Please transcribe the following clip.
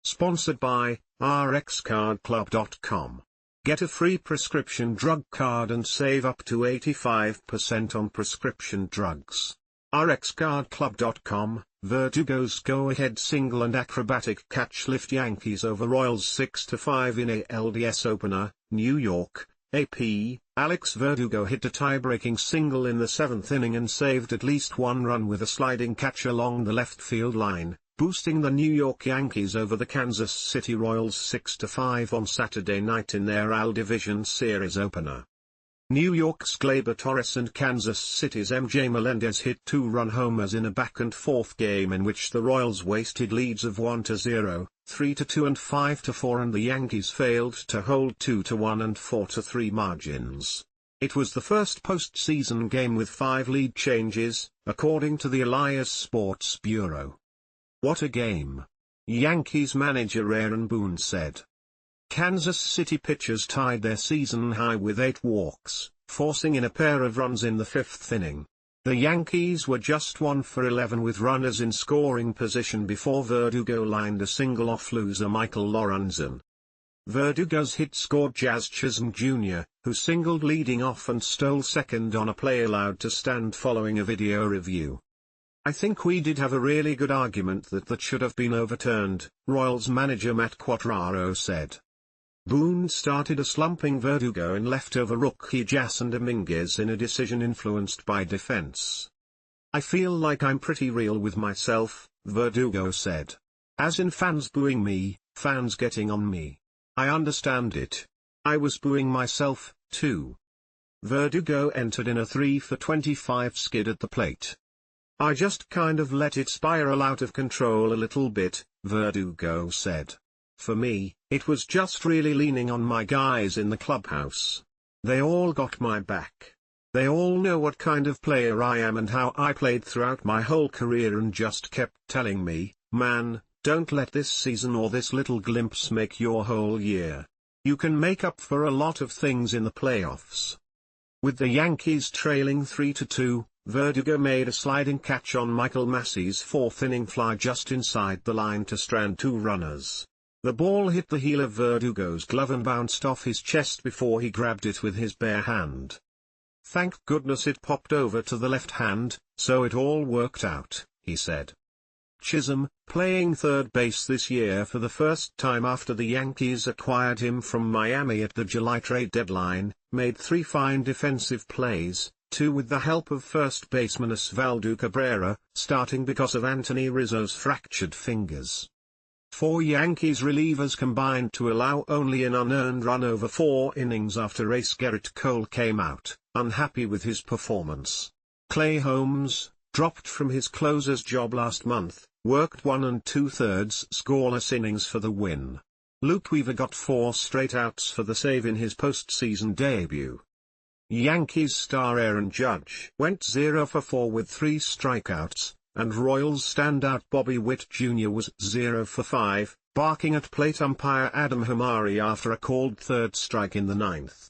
Sponsored by RxCardClub.com. Get a free prescription drug card and save up to 85% on prescription drugs. RxCardClub.com. Verdugos go-ahead single and acrobatic catch lift Yankees over Royals 6-5 in Alds Opener, New York. AP, Alex Verdugo hit a tie-breaking single in the 7th inning and saved at least one run with a sliding catch along the left field line, boosting the New York Yankees over the Kansas City Royals 6-5 on Saturday night in their AL Division Series opener. New York's Gleyber Torres and Kansas City's MJ Melendez hit two-run homers in a back-and-forth game in which the Royals wasted leads of 1-0, 3-2 and 5-4, and the Yankees failed to hold 2-1 and 4-3 margins. It was the first postseason game with 5 lead changes, according to the Elias Sports Bureau. "What a game," Yankees manager Aaron Boone said. Kansas City pitchers tied their season high with 8 walks, forcing in a pair of runs in the 5th inning. The Yankees were just 1 for 11 with runners in scoring position before Verdugo lined a single off loser Michael Lorenzen. Verdugo's hit scored Jazz Chisholm Jr., who singled leading off and stole second on a play allowed to stand following a video review. "I think we did have a really good argument that should have been overturned," Royals manager Matt Quatraro said. Boone started a slumping Verdugo and left over rookie Jasson Domnguez in a decision influenced by defense. "I feel like I'm pretty real with myself," Verdugo said. "As in fans booing me, fans getting on me. I understand it. I was booing myself, too." Verdugo entered in a 3-for-25 skid at the plate. "I just kind of let it spiral out of control a little bit," Verdugo said. "For me, it was just really leaning on my guys in the clubhouse. They all got my back. They all know what kind of player I am and how I played throughout my whole career and just kept telling me, man, don't let this season or this little glimpse make your whole year. You can make up for a lot of things in the playoffs." With the Yankees trailing 3-2, Verdugo made a sliding catch on Michael Masseys' 4th-inning fly just inside the line to strand 2 runners. The ball hit the heel of Verdugo's glove and bounced off his chest before he grabbed it with his bare hand. "Thank goodness it popped over to the left hand, so it all worked out," he said. Chisholm, playing third base this year for the first time after the Yankees acquired him from Miami at the July trade deadline, made 3 fine defensive plays, 2 with the help of first baseman Oswaldo Cabrera, starting because of Anthony Rizzos' fractured fingers. 4 Yankees relievers combined to allow only an unearned run over 4 innings after ace Gerrit Cole came out, unhappy with his performance. Holmes, dropped from his closer's job last month, worked 1 2/3 scoreless innings for the win. Luke Weaver got 4 straight outs for the save in his postseason debut. Yankees star Aaron Judge went 0 for 4 with 3 strikeouts, and Royals standout Bobby Witt Jr. was 0 for 5, barking at plate umpire Adam Hamari after a called third strike in the 9th.